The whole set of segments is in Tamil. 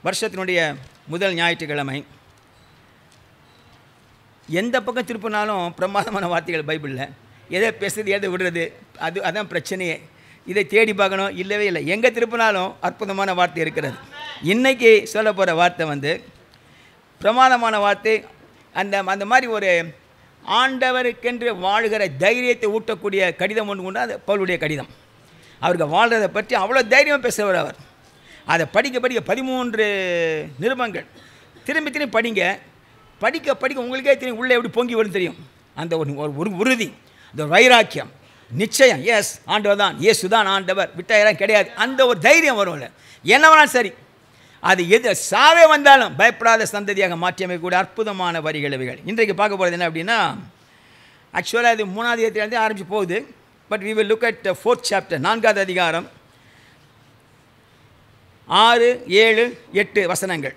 வருஷத்தினுடைய முதல் ஞாயிற்றுக்கிழமை. எந்த பக்கம் திருப்பினாலும் பிரமாதமான வார்த்தைகள் பைபிளில். எதை பேசுறது எதை விடுறது அதான் பிரச்சனையே. இதை தேடி பார்க்கணும், இல்லவே இல்லை. எங்கே திருப்பினாலும் அற்புதமான வார்த்தை இருக்கிறது. இன்றைக்கி சொல்ல போகிற வார்த்தை பிரமாதமான வார்த்தை. அந்த மாதிரி ஒரு ஆண்டவருக்கென்று வாழ்கிற தைரியத்தை ஊட்டக்கூடிய கடிதம் ஒன்று கொண்டு அது பவுலுடைய கடிதம். அவருக்கு வாழ்கிறதை பற்றி அவ்வளோ தைரியமாக பேசுகிறவர் அவர். அதை படிக்க 13 நிருபங்கள் திரும்பி திரும்பி படிக்க உங்களுக்கே தெரியும் உள்ளே எப்படி பொங்கி வரும் தெரியும். அந்த ஒரு உறுதி, அந்த வைராக்கியம், நிச்சயம். எஸ், ஆண்டவர் தான், இயேசு தான் ஆண்டவர், விட்டாயிரம் கிடையாது. அந்த ஒரு தைரியம் வரும்ல. என்ன வேணாலும் சரி, அது எது சாவே வந்தாலும் பயப்படாத சந்ததியாக மாற்றி அமைக்கக்கூடிய அற்புதமான வரிகள் இவைகள். இன்றைக்கு பார்க்க போகிறது என்ன அப்படின்னா, ஆக்சுவலாக இது 3ஆம் அதிகாரத்திலேருந்து ஆரம்பித்து போகுது. But we will look at 4th chapter, 4வது அதிகாரம் 6, 7, 8 வசனங்கள்.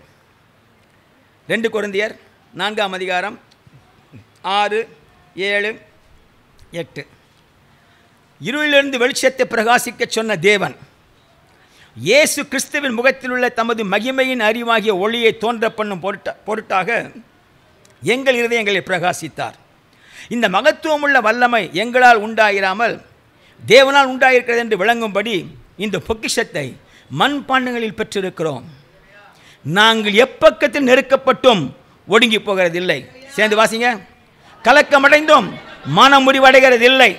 2 கொரிந்தியர் 4ஆம் அதிகாரம் 6, 7, 8. இருளிலிருந்து வெளிச்சத்தை பிரகாசிக்க சொன்ன தேவன் இயேசு கிறிஸ்துவின் முகத்தில் உள்ள தமது மகிமையின் அறிவாகிய ஒளியை தோன்ற பண்ணும் பொருட்டாக எங்கள் இருதயங்களை பிரகாசித்தார். இந்த மகத்துவமுள்ள வல்லமை எங்களால் உண்டாயிராமல் தேவனால் உண்டாயிருக்கிறது என்று விளங்கும்படி இந்த பொக்கிஷத்தை மண்பாண்டங்களில் பெற்றிருக்கிறோம். நாங்கள் எப்பக்கத்தில் நெருக்கப்பட்டும் ஒடுங்கி போகிறதில்லை. சேர்ந்து வாசிங்க. கலக்கமடைந்தும் மனம் முடிவடைகிறதில்லை,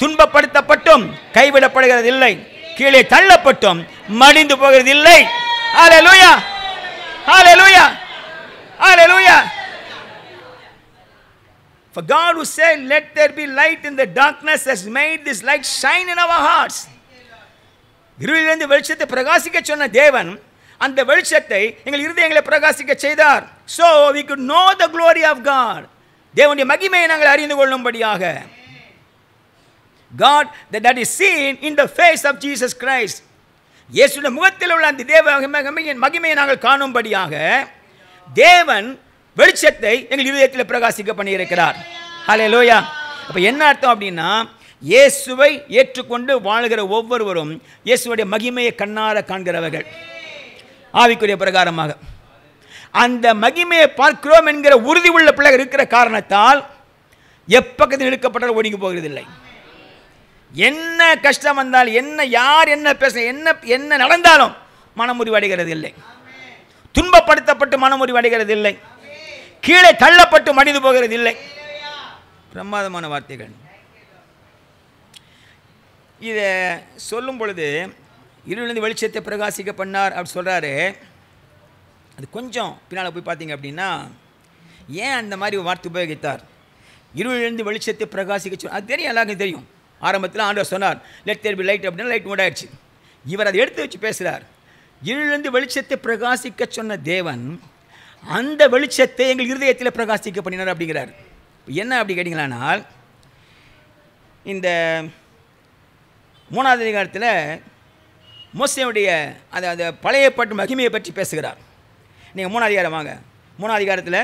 துன்பப்படுத்தப்பட்டும் கைவிடப்படுகிறதில்லை, கீழே தள்ளப்பட்டும் மடிந்து போகிறதில்லை. ஹல்லேலூயா, ஹல்லேலூயா, ஹல்லேலூயா. For God who said, "Let there be light in the darkness," has made this light shine in our hearts. இருளிலிருந்து வெளிச்சத்தை பிரகாசிக்க சொன்ன தேவன் அந்த வெளிச்சத்தை எங்கள் இருதயங்களை பிரகாசிக்க செய்தார். So we could know the glory of God. தேவனுடைய மகிமையை நாங்கள் அறிந்து கொள்ளும்படியாக. God that is seen in the face of Jesus Christ. இயேசுவின் முகத்தில் உள்ள அந்த தேவ மகிமையை நாங்கள் காணும்படியாக தேவன் வெளிச்சத்தை எங்கள் இருதயத்தில் பிரகாசிக்க பண்ணியிருக்கிறார். ஹல்லேலூயா. அப்போ என்ன அர்த்தம் அப்படின்னா, இயேசுவை ஏற்றுக்கொண்டு வாழ்கிற ஒவ்வொருவரும் இயேசுடைய மகிமையை கண்ணார காண்கிறவர்கள். ஆவிக்குரிய பிரகாரமாக அந்த மகிமையை பார்க்கிறோம் என்கிற உறுதி உள்ள பிள்ளைகள் இருக்கிற காரணத்தால் எப்பக்கத்தில் இழுக்கப்பட்டால் ஒடுங்கி போகிறதில்லை. என்ன கஷ்டம் வந்தாலும், என்ன யார் என்ன பேச, என்ன நடந்தாலும் மனமுறிவு அடைகிறது இல்லை. துன்பப்படுத்தப்பட்டு மனமுறிவு அடைகிறது இல்லை, கீழே தள்ளப்பட்டு மடிந்து போகிறது இல்லை. பிரமாதமான வார்த்தைகள். இதை சொல்லும் பொழுது இருளிலிருந்து வெளிச்சத்தை பிரகாசிக்க பண்ணார் அப்படி சொல்கிறாரு. அது கொஞ்சம் பின்னால் போய் பார்த்தீங்க அப்படின்னா, ஏன் அந்த மாதிரி வார்த்தை உபயோகித்தார்? இருளிலிருந்து வெளிச்சத்தை பிரகாசிக்க சொன்னார். அது தெரியும், எல்லாருக்கும் தெரியும். ஆரம்பத்தில் ஆண்டவர் சொன்னார், "லெட் தேர் பி லைட்" அப்படின்னா லைட் மூடாயிடுச்சு. இவர் அதை எடுத்து வச்சு பேசுகிறார். இருளிலிருந்து வெளிச்சத்தை பிரகாசிக்க சொன்ன தேவன் அந்த வெளிச்சத்தை எங்கள் இருதயத்தில் பிரகாசிக்க பண்ணினார் அப்படிங்கிறார். என்ன அப்படி கேட்டிங்களானால், இந்த 3ஆவது அதிகாரத்தில் மோசேயுடைய அந்த பழைய பாட்டு மகிமையை பற்றி பேசுகிறார். நீங்கள் 3ஆம் அதிகாரம் வாங்க. 3ஆம் அதிகாரத்தில்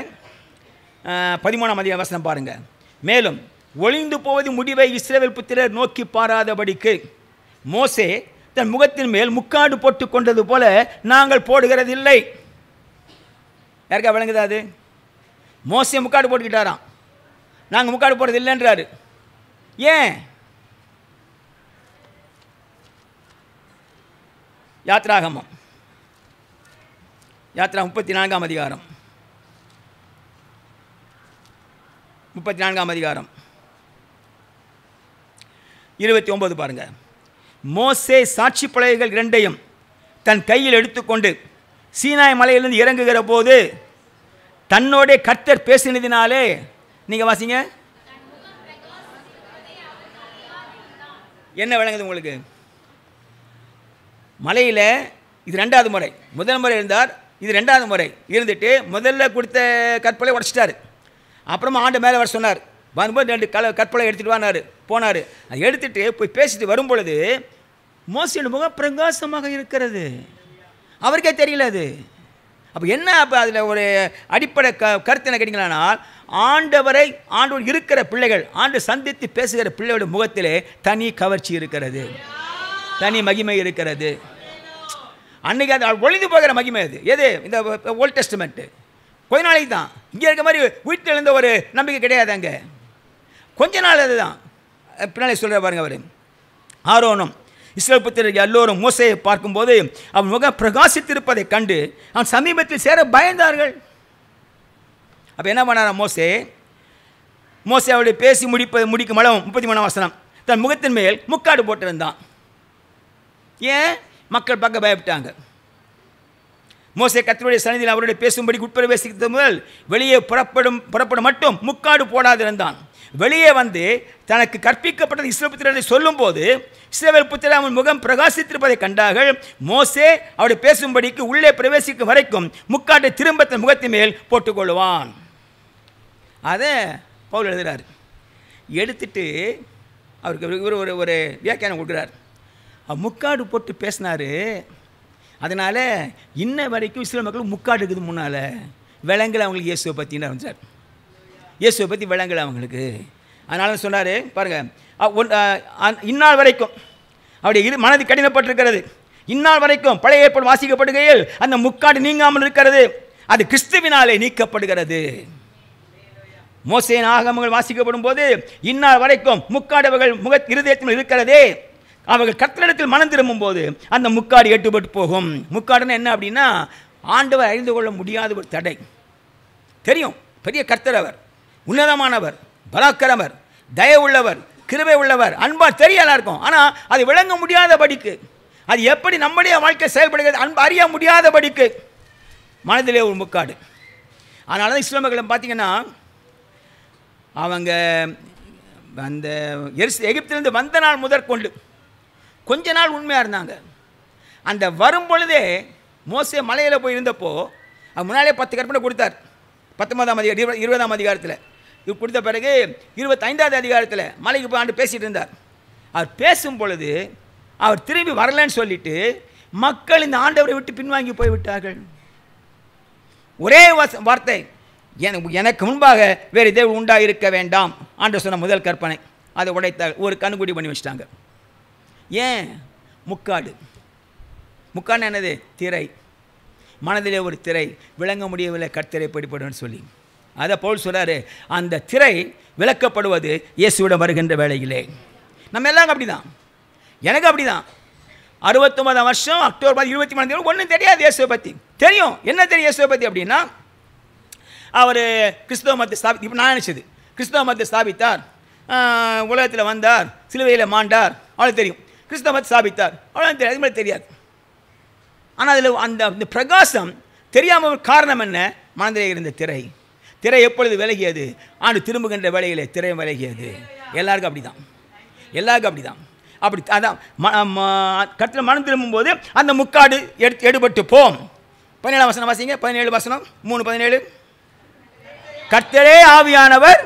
13ஆம் அதிகார வசனம் பாருங்கள். மேலும் ஒளிந்து போவது முடிவை இஸ்ரவேல் புத்திரர் நோக்கி பாராதபடிக்கு மோசே தன் முகத்தின் மேல் முக்காடு போட்டு கொண்டது போல நாங்கள் போடுகிறதில்லை. யாருக்கா விளங்குதா? அது மோசே முக்காடு போட்டுக்கிட்டாராம், நாங்கள் முக்காடு போடுறது இல்லைன்றாரு. ஏன்? யாத்ராகமம் 34ஆம் அதிகாரம் 34ஆம் அதிகாரம் 29 பாருங்க. மோசே சாட்சி பலகைகள் 2ஐயும் தன் கையில் எடுத்துக்கொண்டு சீனாய் மலையிலிருந்து இறங்குகிற போது தன்னோட கர்த்தர் பேசினதினாலே, நீங்கள் வாசிங்க, என்ன விளங்குது உங்களுக்கு? மலையில் இது 2வது முறை. முதல் முறை இருந்தார், இது 2வது முறை இருந்துட்டு முதல்ல கொடுத்த கற்பலை உடச்சிட்டார். அப்புறமா ஆண்டு மேலே வர சொன்னார். வரும்போது 2 கற்பலை எடுத்துகிட்டு வானார். போனார். அதை எடுத்துகிட்டு போய் பேசிட்டு வரும்பொழுது மோசேயின் முகம் பிரகாசமாக இருக்கிறது. அவருக்கே தெரியல அது. அப்போ என்ன? அப்போ அதில் ஒரு அடிப்படை கருத்து என்ன கேட்டிங்களானால், ஆண்டவர் இருக்கிற பிள்ளைகள், ஆண்டு சந்தித்து பேசுகிற பிள்ளையோட முகத்திலே தனி கவர்ச்சி இருக்கிறது, தனி மகிமை இருக்கிறது. அன்றைக்கி அது ஒழிந்து போகிற மகிமை அது. எது? இந்த ஓல்ட் டெஸ்டமெண்ட்டு. கொஞ்ச நாளைக்கு தான். இங்கே இருக்க மாதிரி வீட்டில் இருந்த ஒரு நம்பிக்கை கிடையாது. அங்கே கொஞ்ச நாள் அதுதான். பின்னாலே சொல்கிற பாருங்க, அவர் ஆரோனும் இஸ்ரவேல் புத்திரர்கள் எல்லோரும் மோசேயை பார்க்கும்போது அவன் முகம் பிரகாசித்திருப்பதை கண்டு அவன் சமீபத்தில் சேர பயந்தார்கள். அப்போ என்ன பண்ணாரா மோசே அவருடைய பேசி முடிக்கும் அளவு 33ஆம் வசனம், தன் முகத்தின் மேல் முக்காடு போட்டிருந்தான். ஏன்? மக்கள் பார்க்க பயப்பட்டாங்க. மோசே கர்த்தருடைய சந்நிதியில் அவருடைய பேசும்படி உட்பிரவேசித்த முதல் வெளியே புறப்படும் மட்டும் முக்காடு போடாதிருந்தான். வெளியே வந்து தனக்கு கற்பிக்கப்பட்டது இஸ்ரவேல் புத்திரரை சொல்லும் போது இஸ்ரவேல் புத்திரர் அவன் முகம் பிரகாசித்திருப்பதை கண்டார்கள். மோசே அவருடைய பேசும்படிக்கு உள்ளே பிரவேசிக்கும் வரைக்கும் முக்காட்டை திரும்ப தன் முகத்தின் மேல் போட்டுக்கொள்வான். அதை பவுல் எழுதுகிறார். எடுத்துட்டு அவருக்கு ஒரு வியாக்கியானம் கொடுக்குறார். முக்காடு போட்டு பேசினார். அதனால் இன்ன வரைக்கும் இஸ்ரவேல் மக்களுக்கு முக்காடு இருக்குது. முன்னால் விலங்குல அவங்களுக்கு இயேசுவை பற்றின்னு ஆரம்பித்தார். இயேசுவை பற்றி விலங்குல அவங்களுக்கு. அதனால சொன்னார் பாருங்கள், இந்நாள் வரைக்கும் அவருடைய மனது கடினப்பட்டிருக்கிறது. இந்நாள் வரைக்கும் பழைய ஏற்பாடு வாசிக்கப்படுகையில் அந்த முக்காடு நீங்காமல் இருக்கிறது. அது கிறிஸ்துவினாலே நீக்கப்படுகிறது. மோசேயின் ஆகமங்கள் வாசிக்கப்படும் போது இந்நாள் வரைக்கும் முக்காடவர்கள் இருதயத்தில் இருக்கிறதே. அவர்கள் கர்த்தரிடத்தில் மனம் திரும்பும் போது அந்த முக்காடு எட்டுப்பட்டு போகும். முக்காடுன்னு என்ன அப்படின்னா, ஆண்டவர் அறிந்து கொள்ள முடியாத ஒரு தடை. தெரியும், பெரிய கர்த்தர், அவர் உன்னதமானவர், பராக்கிரமர், தயவுள்ளவர், கிருபை உள்ளவர், அன்பார் தெரியலாம் இருக்கும். ஆனால் அது விளங்க முடியாதபடிக்கு, அது எப்படி நம்முடைய வாழ்க்கை செயல்படுகிறது அன்பு அறிய முடியாதபடிக்கு மனதிலே ஒரு முக்காடு. அதனால தான் இஸ்லாமிய மக்களை பார்த்தீங்கன்னா அவங்க அந்த எகிப்திலிருந்து வந்த நாள் முதற்கொண்டு கொஞ்ச நாள் உண்மையாக இருந்தாங்க. அந்த வரும் பொழுதே மோசே மலையில் போய் இருந்தப்போ அது முன்னாலே 10 கற்பனை கொடுத்தார். 19ஆம் அதிகாரம் 20ஆம் அதிகாரத்தில் இது கொடுத்த பிறகு 25ஆவது அதிகாரத்தில் மலைக்கு போய் ஆண்டு பேசிகிட்டு இருந்தார். அவர் பேசும் பொழுது அவர் திரும்பி வரலன்னு சொல்லிட்டு மக்கள் இந்த ஆண்டவரை விட்டு பின்வாங்கி போய்விட்டார்கள். ஒரே வார்த்தை, எனக்கு முன்பாக வேறு தேவன் உண்டாக இருக்க வேண்டாம் ஆண்டவர் சொன்ன முதல் கற்பனை. அதை உடைத்தாங்க, ஒரு கண்குடி பண்ணி வச்சிட்டாங்க. ஏன்? முக்காடு. முக்காடு என்னது? திரை. மனதிலே ஒரு திரை, விளங்க முடியவில்லை கர்த்தரை படிப்படுன்னு சொல்லி. அதை பவுல் சொல்கிறாரு, அந்த திரை விளக்கப்படுவது இயேசுவிடம் வருகின்ற வேளையிலே. நம்ம எல்லாம் அப்படி தான். எனக்கு அப்படி தான். 69ஆம் வருஷம் அக்டோபர் 23 ஒன்றும் தெரியாது இயேசுவை பற்றி. தெரியும், என்ன தெரியும் இயேசுவை பற்றி அப்படின்னா, அவர் கிறிஸ்தவ மதத்தை இப்போ நான் நினச்சது கிறிஸ்தவ மதத்தை ஸ்தாபித்தார், உலகத்தில் வந்தார், சிலுவையில் மாண்டார், அவ்வளோ தெரியும். கிறிஸ்தவ மதத்தை ஸ்தாபித்தார், அவ்வளோ தெரியாது. அது மாதிரி தெரியாது. ஆனால் அதில் அந்த பிரகாசம் தெரியாமல் காரணம் என்ன? மனதிலே இருந்த திரை. திரை எப்பொழுது விலகியது? ஆண்டு திரும்புகின்ற வேளையிலே திரை விலகியது. எல்லாருக்கும் அப்படி தான். எல்லாருக்கும் அப்படி தான். அப்படி அதான் கர்த்தர் மனம் திரும்பும்போது அந்த முக்காடு எடுபட்டு போம். 17ஆம் வசனம் வாசிங்க. 17 வசனம் 3:17. கர்த்தரே ஆவியானவர்,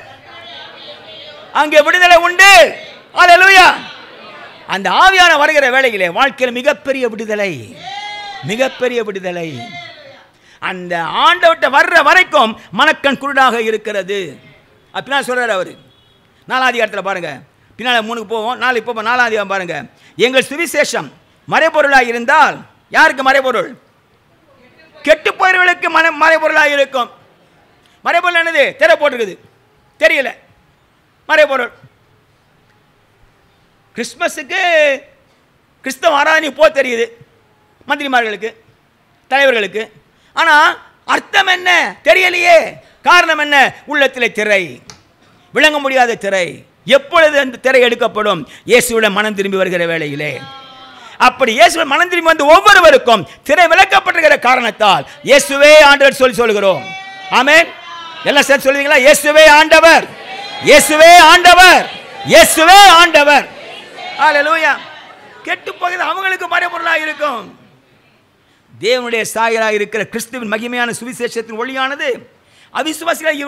அங்கே விடுதலை உண்டு. அல்லேலூயா. அந்த ஆவியான வருகிற வேளையிலே வாழ்க்கையில் மிகப்பெரிய விடுதலை, மிகப்பெரிய விடுதலை. அந்த ஆண்டவர்கிட்ட வர்ற வரைக்கும் மனக்கண் குருடாக இருக்கிறது. அப்படின்னா சொல்றாரு அவர். 4ஆம் அதிகாரத்தில் பாருங்க, பின்னால் 3க்கு போவோம். 4 இப்போ 4ஆம் அதிகாரம் பாருங்க. எங்கள் சுவிசேஷம் மறைபொருளாக இருந்தால், யாருக்கு மறைபொருள்? கெட்டு போகிறவர்களுக்கு மறைபொருளாக இருக்கும். மறைபொருள் என்னது? திரை போட்டுருக்குது, தெரியல. மறைபொருள் கிறிஸ்மஸுக்கு கிறிஸ்தவ ஆராதனை போ தெரியுது மந்திரிமார்களுக்கு, தலைவர்களுக்கு. ஆனால் அர்த்தம் என்ன தெரியலையே. காரணம் என்ன? உள்ளத்திலே திரை, விளங்க முடியாத திரை. எப்பொழுது அந்த திரை எடுக்கப்படும்? இயேசுவிடம் மனம் திரும்பி வருகிற வேளையிலே. அப்படி இயேசுவிடம் மனம் திரும்பி வந்து ஒவ்வொருவருக்கும் திரை விளக்கப்பட்டிருக்கிற காரணத்தால் இயேசுவே ஆண்டவர் சொல்லி சொல்கிறோம். ஆமென். எல்லாம் சேர்த்து சொல்லுவீங்களா? இயேசுவே ஆண்டவர், இயேசுவே ஆண்டவர், இயேசுவே ஆண்டவர். அல்லேலூயா. கெட்டு போகிறது அவங்களுக்கு மறைபொருளாக இருக்கும். தேவனுடைய சாயலாக இருக்கிற கிறிஸ்துவின் மகிமையான சுவிசேஷத்தின் ஒளியானது அவிசுவாசிகள்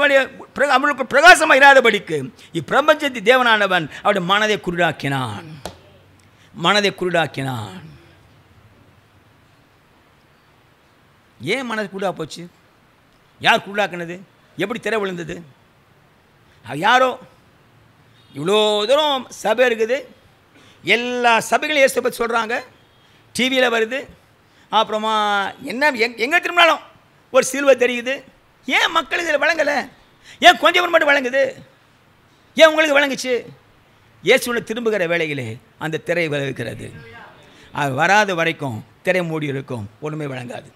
அவர்களுக்கு பிரகாசமாக இராதபடிக்கு இப்பிரபஞ்சத்தை தேவனானவன் அவருடைய மனதை குருடாக்கினான். மனதை குருடாக்கினான். ஏன் மனதை குருடா போச்சு? யார் குருடாக்கினது? எப்படி திரை விழுந்தது? யாரோ. இவ்வளோ தூரம் சபை இருக்குது, எல்லா சபைகளையும் இயேசுவை பற்றி சொல்கிறாங்க, டிவியில் வருது, அப்புறமா என்ன எங்கே திரும்பினாலும் ஒரு சிலுவை தெரியுது. ஏன் மக்களுக்கு இதில் வழங்கலை? ஏன் கொஞ்சம் மட்டும் வழங்குது? ஏன் உங்களுக்கு வழங்குச்சு? இயேசுவை திரும்புகிற வேளையிலே அந்த திரை விலகுகிறது. அது வராத வரைக்கும் திரை மூடி இருக்கும், ஒன்றுமே வழங்காது,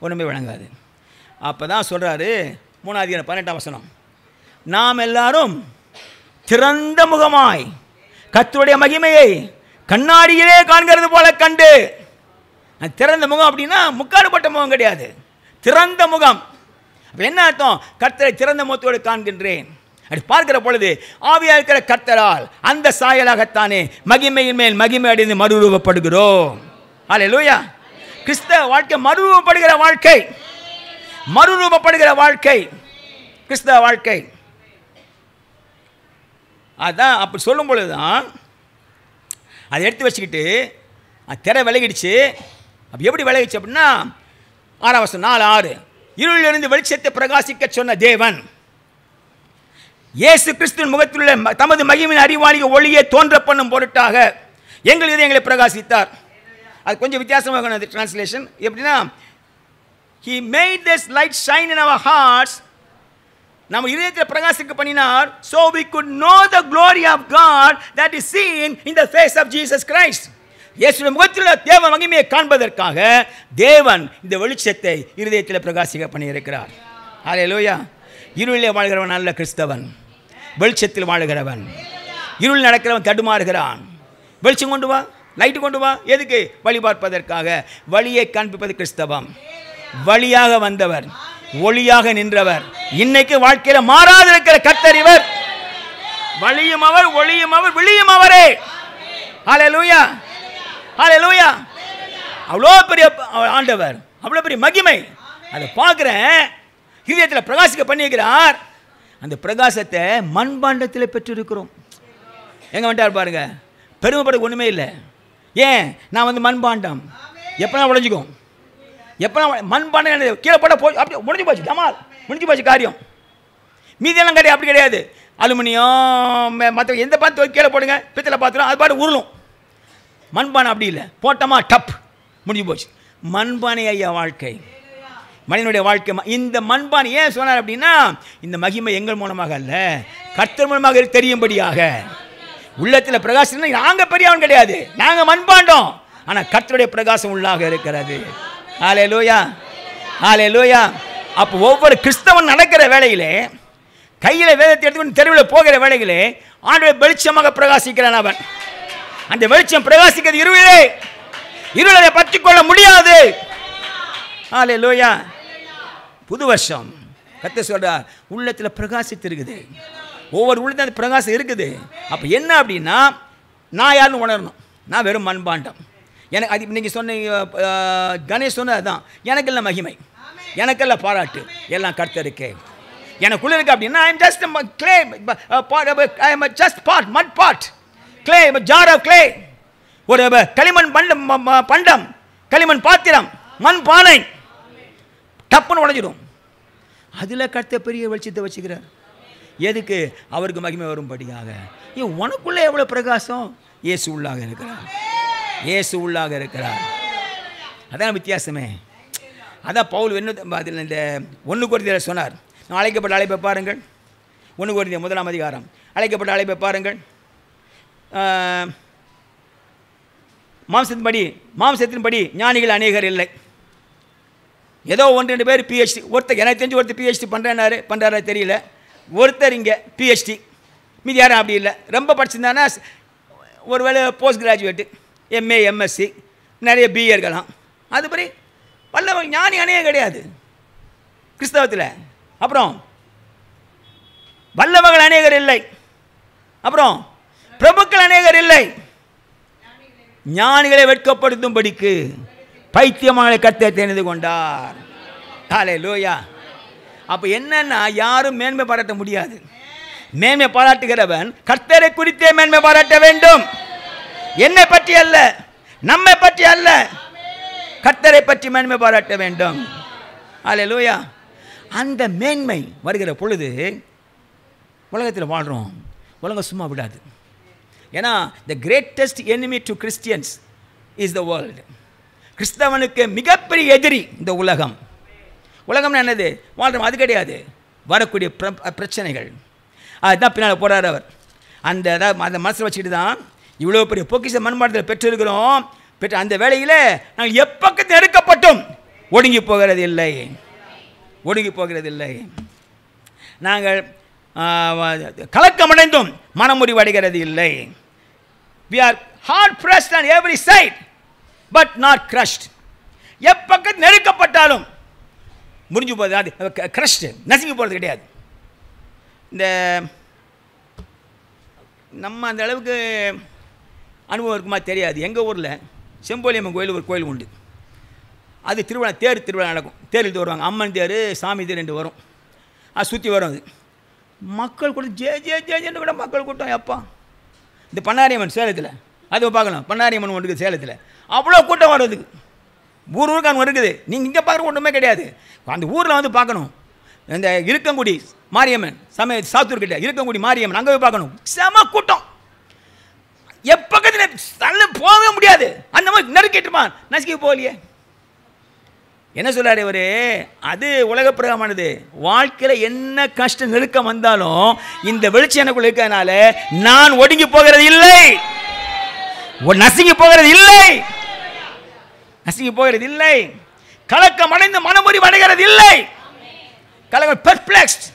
ஒன்றுமே வழங்காது. அப்போ தான் சொல்கிறாரு 3:18 நாம் எல்லாரும் திறந்த முகமாய் கர்த்தருடைய மகிமையை கண்ணாடியிலே காண்கிறது போல கண்டு. திறந்த முகம் அப்படின்னா முக்காடுபட்ட முகம் கிடையாது, திறந்த முகம். அப்போ என்ன அர்த்தம்? கர்த்தரை திறந்த முகத்தோடு காண்கின்றேன். அப்படி பார்க்கிற பொழுது ஆவியாக இருக்கிற கர்த்தரால் அந்த சாயலாகத்தானே மகிமையின் மேல் மகிமை அடைந்து மறுரூபப்படுகிறோம். அல்லேலூயா. கிறிஸ்தவ வாழ்க்கை மறுரூபப்படுகிற வாழ்க்கை, மறுரூபப்படுகிற வாழ்க்கை கிறிஸ்தவ வாழ்க்கை. அதான் அப்படி சொல்லும் பொழுது தான் அதை எடுத்து வச்சுக்கிட்டு திரை விலகிடுச்சு. அப்போ எப்படி விலகிடுச்சு அப்படின்னா 4:6 இருளிலிருந்து வெளிச்சத்தை பிரகாசிக்க சொன்ன தேவன் இயேசு கிறிஸ்துவின் முகத்திலுள்ள தமது மகிமையின் அறிவாளிக ஒளியை தோன்ற பண்ணும் பொருட்டாக எங்கள் இதயங்களை பிரகாசித்தார். அது கொஞ்சம் வித்தியாசமாக டிரான்ஸ்லேஷன் எப்படின்னா, He made this light shine in our hearts. நம்ம இதயத்தில் பிரகாசிக்க பண்ணினார். So we could know the glory of God that is seen in the face of Jesus Christ. இயேசுவின் முகத்தில் தேவ மகிமையை காண்பதற்காக தேவன் இந்த வெளிச்சத்தை இதயத்தில் பிரகாசிக்க பண்ணியிருக்கிறார். ஹல்லேலூயா. இருளிலே வாழ்கிறவன் நல்ல கிறிஸ்தவன், வெளிச்சத்தில் வாழுகிறவன். இருள் நடக்கிறவன் தடுமாறுகிறான். வெளிச்சம் கொண்டு வா, லைட்டு கொண்டு வா. எதுக்கு? வழி பார்ப்பதற்காக. வழியை காண்பிப்பது கிறிஸ்தவம். வழியாக வந்தவர், ஒளியாக நின்றவர், இன்னைக்கு வாழ்க்கையில் மாறாது இருக்கிற கர்த்தர் இவர். வழியும் அவர், ஒளியும் அவர், விழியும் அவரே. ஹல்லேலூயா, ஹல்லேலூயா. அவ்வளோ பெரிய ஆண்டவர், அவ்வளோ பெரிய மகிமை. அதை பார்க்குறேன், இதயத்தில் பிரகாசிக்க பண்ணியிருக்கிறார். அந்த பிரகாசத்தை மண்பாண்டத்தில் பெற்றிருக்கிறோம். எங்கே வந்துட்டார் பாருங்க. பெருமைப்பட ஒன்றுமே இல்லை. ஏன்? நான் வந்து மண்பாண்டம். எப்போனா உடைஞ்சிக்கும், எப்போனா மண்பாண்டம் கீழே போட போய் அப்படி முடிஞ்சு போச்சு, டமால் முடிஞ்சு போச்சு காரியம். மீதியெல்லாம் கிடையாது, அப்படி கிடையாது. அலுமினியம் மற்ற எந்த பார்த்து கீழே போடுங்க, பித்தளை பாத்திரம் அது பாட்டு உருளும். மண்பானை அப்படி இல்லை, போட்டோமா டப் முடிஞ்சு போச்சு. மண்பானை ஐயா வாழ்க்கை, மனிதனுடைய வாழ்க்கை. இந்த மண்பானை ஏன் சொன்னார் அப்படின்னா, இந்த மகிமை எங்கள் மூலமாக அல்ல, கர்த்தர் மூலமாக தெரியும்படியாக. உள்ளத்தில் பிரகாசம் நாங்கள் பெரியவன் கிடையாது, நாங்கள் மண்பாண்டோம். ஆனால் கர்த்தருடைய பிரகாசம் உள்ளாக இருக்கிறது. ஹல்லேலூயா, ஹல்லேலூயா. அப்போ ஒவ்வொரு கிறிஸ்தவன் நடக்கிற வேளையிலே, கையில் வேதத்தை எடுத்துக்கொண்டு தெருவில் போகிற வேளையிலே ஆண்டவரை வெளிச்சமாக பிரகாசிக்கிறான் அவன். அந்த வெளிச்சம் பிரகாசிக்கிறது இருளிலே, இருளை பற்றிக்கொள்ள முடியாது. ஹல்லேலூயா. புது வருஷம் கர்த்தர் சொல்றார், உள்ளத்தில் பிரகாசித்து இருக்குது. ஒவ்வொரு உள்ளத்தில் அந்த பிரகாசம் இருக்குது. அப்போ என்ன அப்படின்னா, நான் யாருன்னு உணரணும். நான் வெறும் மண்பாண்டம். எனக்கு அது நீங்கள் சொன்ன கணேஷ் சொன்னது அதுதான். எனக்கெல்லாம் மகிமை, எனக்கெல்லாம் பாராட்டு எல்லாம் கர்த்தருக்கு. எனக்குள்ள இருக்கு அப்படின்னா, I am just clay, I am just pot, mud pot, clay, jar of clay. ஒரு களிமண் பண்டம், களிமண் பாத்திரம், மண் பானை டப்புன்னு உடைஞ்சிடும். அதில் கர்த்தர் பெரிய வெளிச்சத்தை வச்சுக்கிறார். எதுக்கு? அவருக்கு மகிமை வரும்படியாக. ஏன் உனக்குள்ளே எவ்வளோ பிரகாசம்? இயேசு உள்ளாக இருக்கிறார், இயேசு உள்ளாக இருக்கிறார். அதான் வித்தியாசமே. அதான் பவுல் அதில் இந்த 1 கொரிந்தியர் சொன்னார், நான் அழைக்கப்பட்ட அழைப்பை பாருங்கள். 1 கொரிந்தியர் 1ஆம் அதிகாரம், அழைக்கப்பட்ட அழைப்பை பாருங்கள். மாம்சத்தின்படி ஞானிகள் அநேகர் இல்லை. ஏதோ 1-2 பேர் பிஹெச்டி. ஒருத்தர் எனக்கு தெரிஞ்சு ஒருத்தர் பிஹெச்டி பண்ணுறாரு தெரியல. ஒருத்தர் இங்கே பிஹெச்டி, மீதி யாரும் அப்படி இல்லை. ரொம்ப படிச்சிருந்தானா ஒரு வேளை போஸ்ட் கிராஜுவேட்டு, எம்ஏ எம்எஸ்சி, நிறைய பிஏ இருக்கலாம். அதுபடி வல்ல ஞானி அநேகம் கிடையாது கிறிஸ்தவத்தில். அப்புறம் வல்லவர்கள் அநேகர் இல்லை. அப்புறம் பிரபுக்கள் அநேகர் இல்லை. ஞானிகளை வெட்கப்படுத்தும்படிக்கு பைத்தியமான கர்த்தர் தெரிந்து கொண்டார். ஹல்லேலூயா. அப்போ என்னன்னா, யாரும் மேன்மை பாராட்ட முடியாது. மேன்மை பாராட்டுகிறவன் கர்த்தரை குறித்தே மேன்மை பாராட்ட வேண்டும். என்னை பற்றி அல்ல, நம்மை பற்றி அல்ல, கர்த்தரை பற்றி மேன்மை பாராட்ட வேண்டும். ஹல்லேலூயா. அந்த மேன்மை வருகிற பொழுது உலகத்தில் வாழ்கிறோம். உலகம் சும்மா விடாது. ஏன்னா the greatest enemy to Christians is the world. கிறிஸ்தவனுக்கு மிகப்பெரிய எதிரி இந்த உலகம். உலகம்னா என்னது? வாழ்றோம், அது கிடையாது. வரக்கூடிய பிரச்சனைகள் அதுதான் பின்னால் போகிறார் அவர். அந்த மனசில் வச்சுக்கிட்டு தான் இவ்வளோ பெரிய பொக்கிஷ மண்பாட்டத்தில் பெற்றிருக்கிறோம். பெற்ற அந்த வேளையில் நாங்கள் எப்பக்கத்தில் நெருக்கப்பட்டோம் ஒடுங்கி போகிறது இல்லை, ஒடுங்கி போகிறது இல்லை. நாங்கள் கலக்கமடைந்தும் மனமுறிவடைகிறது இல்லை. We are hard pressed on every side but not crushed. எப்பக்கத்தில் நெருக்கப்பட்டாலும் முறிஞ்சு போகுது, அது கிரஷ்டு, நசுங்கி போகிறது கிடையாது. இந்த நம்ம அந்த அளவுக்கு அனுபவம் இருக்குமா தெரியாது. எங்கள் ஊரில் செம்போலியம்மன் கோயில் ஒரு கோயில் உண்டு. அது திருவிழா, திருவிழா நடக்கும். தேர் இழுத்து வருவாங்க. அம்மன் தேர், சாமி தேர் 2 வரும். அது சுற்றி வரும். அது மக்கள் கூட ஜேன்னு கூட மக்கள் கூட்டம். எப்பா இந்த பண்ணாரியம்மன் சேலத்தில் அது பார்க்கலாம். பண்ணாரியம்மன் ஒன்று இருக்குது சேலத்தில். அவ்வளோ கூட்டம் வர்றதுக்கு ஊருக்கு அங்கே இருக்குது. நீங்கள் இங்கே பார்க்குற ஒன்றுமே கிடையாது. அந்த ஊரில் வந்து பார்க்கணும். இந்த இருக்கங்குடி மாரியம்மன் சாத்தூர் கிட்ட இருக்கங்குடி மாரியம்மன் அங்கே போய் பார்க்கணும். செம கூட்டம். எப்பக்கத்தில் தள்ள போகவே முடியாது. அந்த மாதிரி நெருக்கிட்டுமா நசுக்கி போகலையே. என்ன சொல்றாரு இவர்? அது உலக பிரகமானது. வாழ்க்கையில் என்ன கஷ்டம் நெருக்கம் வந்தாலும் இந்த வெளிச்சம் எனக்குள்ள இருக்கிறதுனால நான் ஒடுங்கி போகிறது இல்லை, நசுங்கி போகிறது இல்லை, நசுங்கி போகிறது இல்லை, கலக்கம் அடைந்து மனமுறிவு அடைகிறது இல்லை. கலக்கம் perplexed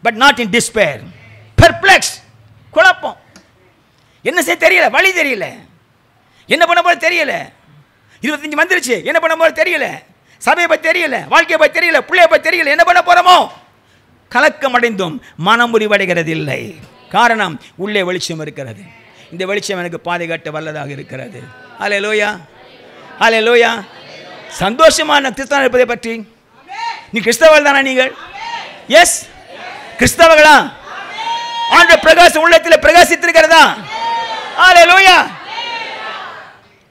but not in despair. Perplexed, குழப்பம், என்ன செய்ய தெரியல, வழி தெரியல, என்ன பண்ண போல தெரியல. 25 வந்துருச்சு, என்ன பண்ண போல தெரியல, சபையை பற்றி தெரியல, வாழ்க்கையை பற்றி தெரியல, பிள்ளையை பற்றி தெரியல, என்ன பண்ண போறோமோ. கலக்கம் அடைந்தும் மனமுறிவடைகிறது இல்லை. காரணம் உள்ளே வெளிச்சம் இருக்கிறது. இந்த வெளிச்சம் எனக்கு பாதுகாட்ட வல்லதாக இருக்கிறது. ஹல்லேலூயா, ஹல்லேலூயா. சந்தோஷமான கிறிஸ்தவன் இருப்பதை பற்றி. நீ கிறிஸ்தவர்கள் தானா? நீங்கள் எஸ் கிறிஸ்தவர்களா? ஆண்ட பிரகாசம் உள்ளத்தில் பிரகாசித்திருக்கிறதா? ஹல்லேலூயா.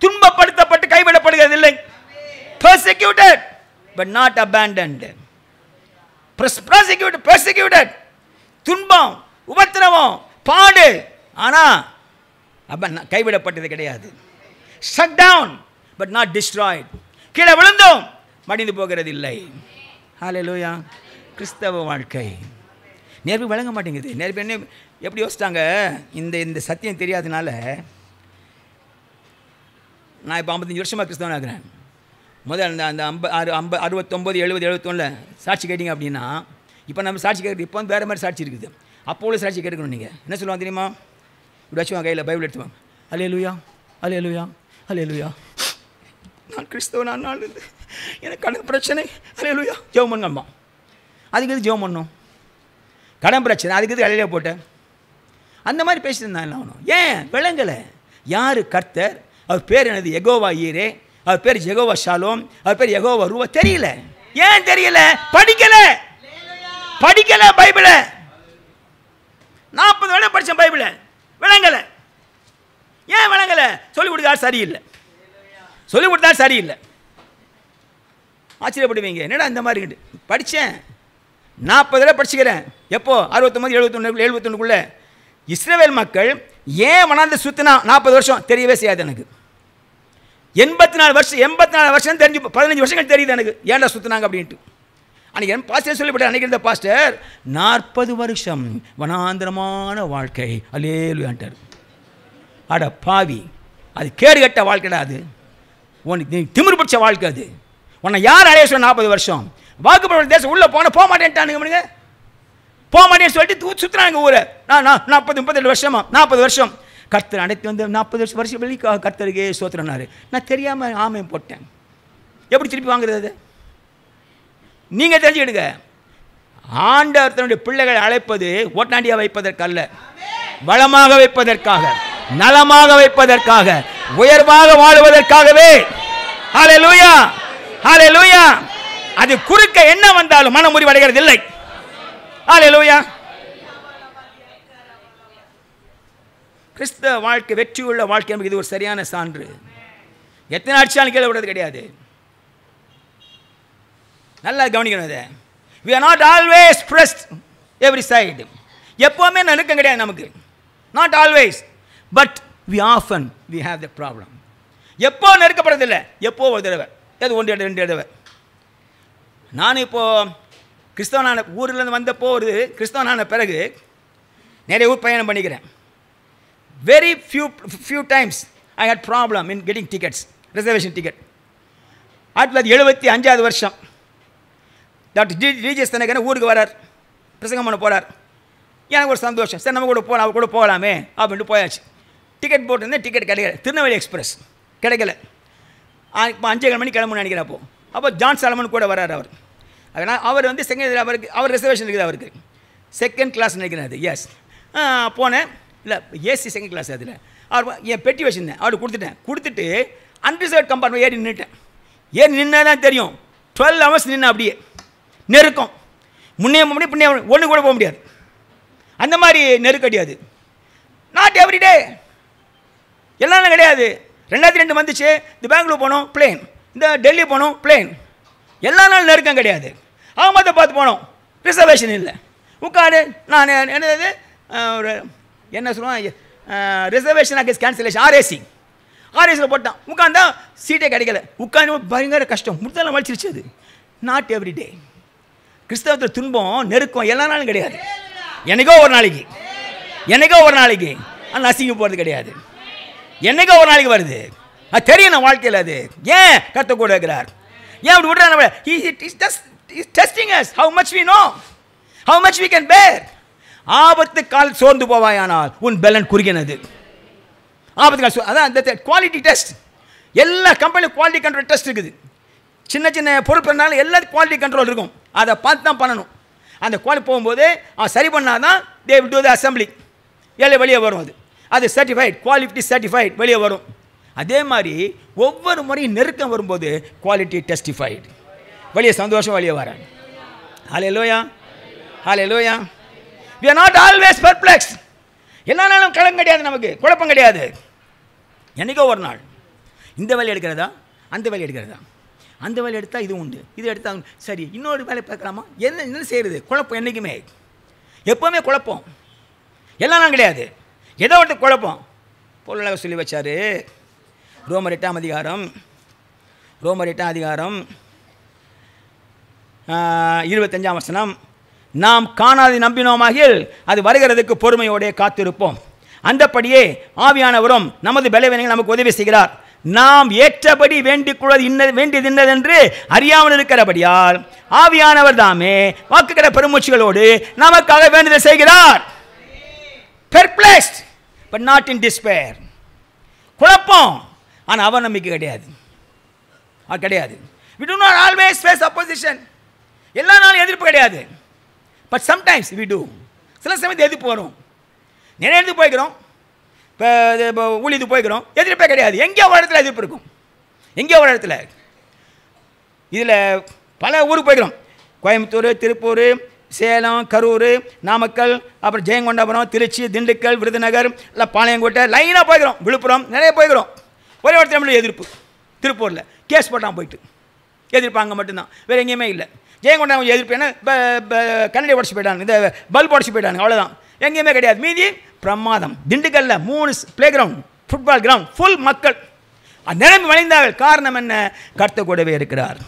துன்பப்படுத்தப்பட்டு கைவிடப்படுகிறது இல்லை. Persecuted but not abandoned. Persecuted. துன்பம், உபத்திரவம், பாடு, ஆனா கைவிடப்பட்டது கிடையாது. Shut down but not destroyed. கீழே விழுந்தோம் மடிந்து போகிறது இல்லை. ஹல்லேலூயா. கிறிஸ்தவ வாழ்க்கை நேர்மை வழங்க மாட்டேங்குது. நேர்மை என்ன எப்படி யோசித்தாங்க? இந்த சத்தியம் தெரியாதனால நான் இப்போ 55 வருஷமாக கிறிஸ்தவனாக இருக்கிறேன். முதல் அந்த 69 70 71 சாட்சி கேட்டிங்க அப்படின்னா, இப்போ நம்ம சாட்சி கேட்குறது இப்போ வந்து வேறு மாதிரி சாட்சி இருக்குது. அப்போ உள்ள சாட்சி கேட்கணும். நீங்கள் என்ன சொல்லுவாங்க தெரியுமா? இப்படி வச்சுவாங்க, கையில் பைபிள் எடுத்துவாங்க. ஹல்லேலூயா, ஹல்லேலூயா, ஹல்லேலூயா. நான் கிறிஸ்தவன், நான் எனக்கு கடன் பிரச்சனை, ஹல்லேலூயா, ஜெபம் பண்ணுங்கம்மா. அதுக்கு எது ஜெபம் பண்ணணும்? கடன் பிரச்சனை, அதுக்கு எது அலையில போட்டேன்? அந்த மாதிரி பேசிட்டு என்ன ஆகணும்? ஏன் விளங்கலை? யார் கர்த்தர்? அவர் பேர் என்னது? யெகோவா ஈரே. அவர் பேர் யெகோவா ஷாலோம். அவர் பேர் யெகோவா ரூவா. தெரியல. ஏன் தெரியல? படிக்கல பைபிளை. 40 வருடம் படித்தேன் பைபிளை, விளங்கலை. ஏன் விளங்கலை? சொல்லிக் கொடுத்தா சரியில்லை, சொல்லிக் கொடுத்தா சரியில்லை. ஆச்சரியப்படுவீங்க, என்னடா இந்த மாதிரி படித்தேன், 40 தடவை படிச்சுக்கிறேன். எப்போ? 69 71 இஸ்ரவேல் மக்கள் ஏன் வனாந்த சுத்தினா 40 வருஷம் தெரியவே செய்யாது எனக்கு. 84 வருஷம் தெரிஞ்சு 15 வருஷங்கள் தெரியுது எனக்கு ஏன்டா சுற்றினாங்க அப்படின்ட்டு. அன்றைக்கி என் பாஸ்டர் சொல்லிவிட்டார். அன்றைக்கி இருந்த பாஸ்டர் 40 வருஷம் வனாந்திரமான வாழ்க்கை, அல்லேலூயான்ட்டார். அட பாவி, அது கேடு கட்ட வாழ்க்கைடா. அது உனக்கு திமிரு பிடிச்ச வாழ்க்கை. அது உன்னை யார் அழைய சொல்ல? 40 வருஷம் வாக்குப்பட தேசம் உள்ளே போக மாட்டேன்ட்டானுங்க. போக மாட்டேன்னு சொல்லிட்டு சுற்றுறாங்க ஊரை. நான் 40 வருஷமா 40 வருஷம் கர்த்தர் அடைத்து வந்து 40 வருஷம் வெளி கர்த்தருக்கே சோத்திரனாரு. நான் தெரியாமல் ஆமையும் போட்டேன். எப்படி திருப்பி வாங்குறது? அது நீங்கள் தெரிஞ்சுக்கிடுங்க. ஆண்டவர் தன்னுடைய பிள்ளைகளை அழைப்பது ஓட்டாண்டியாக வைப்பதற்கல்ல, வளமாக வைப்பதற்காக, நலமாக வைப்பதற்காக, உயர்வாக வாழுவதற்காகவே. ஹல்லேலூயா, ஹல்லேலூயா. அது குறுக்க என்ன வந்தாலும் மனமுறிவு அடைகிறது இல்லை. ஹல்லேலூயா. கிறிஸ்தவ வாழ்க்கை வெற்றியுள்ள வாழ்க்கை நமக்கு இது ஒரு சரியான சான்று. எத்தனை அடிச்சாலும் கீழே விடுறது கிடையாது. நல்லா கவனிக்கணும் இதை. we are not always pressed every side. எப்போவுமே நெருக்கம் கிடையாது நமக்கு. not always but we often we have the problem. எப்போ நெருக்கப்படுறதில்லை, எப்போ ஒரு தடவை, அது 1 2 தடவை. நான் இப்போது கிறிஸ்தவனான ஊர்லேருந்து வந்தப்போ ஒரு கிறிஸ்தவனான பிறகு நிறைய ஊர் பயணம் பண்ணிக்கிறேன். Very few times I had problem in getting tickets, reservation ticket. 1975 வருஷம் டாக்டர் டிஜிஎஸ் தனக்கன ஊருக்கு வரார், பிரசங்கம் பண்ண போகிறார். எனக்கு ஒரு சந்தோஷம், சரி நம்ம கூட போகலாம், அவர் கூட போகலாமே அப்படின்ட்டு போயாச்சு. டிக்கெட் போட்டிருந்தேன், டிக்கெட் கிடைக்கல. திருநெல்வேலி எக்ஸ்பிரஸ் கிடைக்கல. இப்போ 5:30 மணிக்கு கிளம்புன்னு நினைக்கிறேன். அப்போ ஜான் சாலமன் கூட வரார் அவர். அதனால் அவர் வந்து செகண்ட் அவருக்கு அவர் ரிசர்வேஷன் இருக்குது, அவருக்கு செகண்ட் கிளாஸ் நினைக்கிறேன் அது. எஸ் போனேன், இல்லை ஏசி செகண்ட் கிளாஸ். அதில் அவர் என் பெட்டி வச்சுருந்தேன், அவருக்கு கொடுத்துட்டு அன்ரிசர்வ் கம்பார்ட்மெண்ட் ஏறி நின்னா தான் தெரியும். 12 hours நின்று அப்படியே நெருக்கம், முன்னே பின்னே ஒன்று கூட போக முடியாது. அந்த மாதிரி நெருக்கடி அது. நாட் எவ்ரிடே, எல்லா நாளும் கிடையாது. 2002 வந்துச்சு, இந்த பெங்களூர் போனோம் பிளேன், இந்த டெல்லி போனோம் பிளேன், எல்லா நாளும் நெருக்கம் கிடையாது. அவங்க பார்த்து போனோம், ரிசர்வேஷன் இல்லை. உட்காடு நான் என்னது என்ன சொல்லுவேன், ரிசர்வேஷன் அகேன்ஸ்ட் கேன்சலேஷன், ஆர்ஏசியில் போட்டான். உட்காந்தா சீட்டே கிடைக்கல. உட்காந்து பயங்கர கஷ்டம், முத்தெல்லாம் வலிச்சிருச்சு. அது நாட் எவ்ரிடே. கிறிஸ்தவத்தில் துன்பம் நெருக்கம் எல்லா நாளும் கிடையாது. என்னைக்கோ ஒரு நாளைக்கு ஆனால் நசிங்க போகிறது கிடையாது. என்னைக்கோ ஒரு நாளைக்கு வருது, அது தெரியும் நான் வாழ்க்கையில். அது ஏன் கத்த கூட இருக்கிறார், ஏன் அப்படி விடுறாங்க? Testing us how much we know, how much we can bear. ஆபத்து கால் சோர்ந்து போவாயானால் உன் பலன் குறுகினது. ஆபத்து கால் அதான் அந்த குவாலிட்டி டெஸ்ட். எல்லா கம்பெனியும் குவாலிட்டி கண்ட்ரோல் டெஸ்ட் இருக்குது. சின்ன சின்ன பொறுப்பு இருந்தாலும் எல்லாத்துக்கும் குவாலிட்டி கண்ட்ரோல் இருக்கும். அதை பார்த்து தான் பண்ணணும். அந்த குவாலிட்டி போகும்போது சரி பண்ணால் தான் they will to the assembly, எல்லாம் வெளியே வரும். அது சர்டிஃபைட், குவாலிட்டி சர்டிஃபைட் வெளியே வரும். அதே மாதிரி ஒவ்வொரு முறையும் நெருக்கம் வரும்போது குவாலிட்டி டெஸ்டிஃபைடு, வெளியே சந்தோஷம் வெளியே வராங்க. ஹல்லேலூயா, ஹல்லேலூயா. we are not always perplexed. எல்லா நாளும் கலங்க கிடையாது, நமக்கு குழப்பம் கிடையாது. என்னைக்கோ ஒரு நாள் இந்த வேலை எடுக்கிறதா, அந்த வேலை எடுக்கிறதா, அந்த வேலை எடுத்தால் இது உண்டு, இது எடுத்தால் சரி, இன்னொரு வேலை பார்க்கலாமா, என்ன செய்கிறது? குழப்பம் என்றைக்குமே, எப்போவுமே குழப்பம். எல்லா நாளும் கிடையாது, ஏதோ ஒன்று குழப்பம். பொருளாக சொல்லி வச்சார். ரோமர் 8 அதிகாரம் 25 வசனம். நாம் காணாது நம்பினோமாகில் அது வருகிறதுக்கு பொறுமையோட காத்திருப்போம். அந்தபடியே ஆவியானவரும் நமது பலவீனங்கள் நமக்கு உதவி செய்கிறார். நாம் ஏற்றபடி வேண்டியது இன்னதென்று அறியாமல் இருக்கிறபடியால் ஆவியானவர் தாமே வாக்குகிற பெருமூச்சுகளோடு நமக்காக வேண்டுதல் செய்கிறார். Perplexed but not in despair. குழப்பம், ஆனால் அவநம்பிக்கை கிடையாது. அது கிடையாது. We do not always face opposition. எல்லா நாளும் எதிர்ப்பு கிடையாது. But sometimes we do. சில சமயத்தில் எதிர்ப்பு வரும். நிறைய எதிர்ப்பு போய்க்கிறோம், இப்போ ஊழியது போய்க்கிறோம், எதிர்ப்பே கிடையாது. எங்கேயோ ஒரு இடத்துல எதிர்ப்பு இருக்கும், எங்கேயோ ஒரு இடத்துல. இதில் பல ஊருக்கு போய்க்கிறோம், கோயம்புத்தூர், திருப்பூர், சேலம், கரூர், நாமக்கல், அப்புறம் ஜெயங்கொண்டாபுரம், திருச்சி, திண்டுக்கல், விருதுநகர், இல்லை பாளையங்கோட்டை, லைனாக போய்க்கிறோம். விழுப்புரம் நிறைய போய்க்கிறோம். ஒரே ஒரு தமிழ் எதிர்ப்பு. திருப்பூரில் கேஸ் போட்டான், போயிட்டு எதிர்ப்பு அங்கே மட்டும்தான், வேறு எங்கேயுமே இல்லை. ஜெயங்கொண்டாபுரம் எதிர்ப்பு என்ன, கண்ணாடி உடச்சி போயிட்டாங்க, இந்த பல்ப் உடச்சி போயிட்டாங்க, அவ்வளோதான். எங்கேயுமே கிடையாது. மீதி பிரமாதம். திண்டுக்கல்ல 3 play ground, football ground, full மக்கள் நிரம்பி வழிந்தார்கள். காரணம் என்ன? கர்த்தர் கூடவே இருக்கிறார்.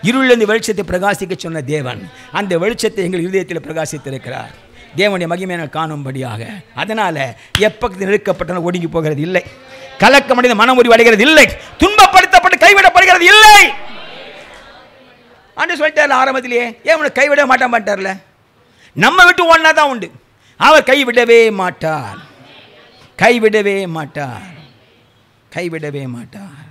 இருளிலிருந்து வெளிச்சத்தை பிரகாசிக்க சொன்ன தேவன் அந்த வெளிச்சத்தை எங்கள் இதயத்தில் பிரகாசித்திருக்கிறார். தேவனுடைய மகிமையை காணும்படியாக. அதனால் எப்பக்கத்தில் நெருக்கப்பட்ட ஒடுங்கி போகிறது இல்லை, கலக்கமடைந்த மனம் முறிவு அடைகிறது இல்லை, துன்பப்படுத்தப்பட்டு கைவிடப்படுகிறது இல்லை. அன்று சொல்லிட்டார்ல ஆரம்பத்திலேயே, ஏன் உனக்கு கைவிட மாட்டார்ல. நம்ம விட்டு ஒன்றா தான் உண்டு, அவர் கைவிடவே மாட்டார், கைவிடவே மாட்டார், கைவிடவே மாட்டார்.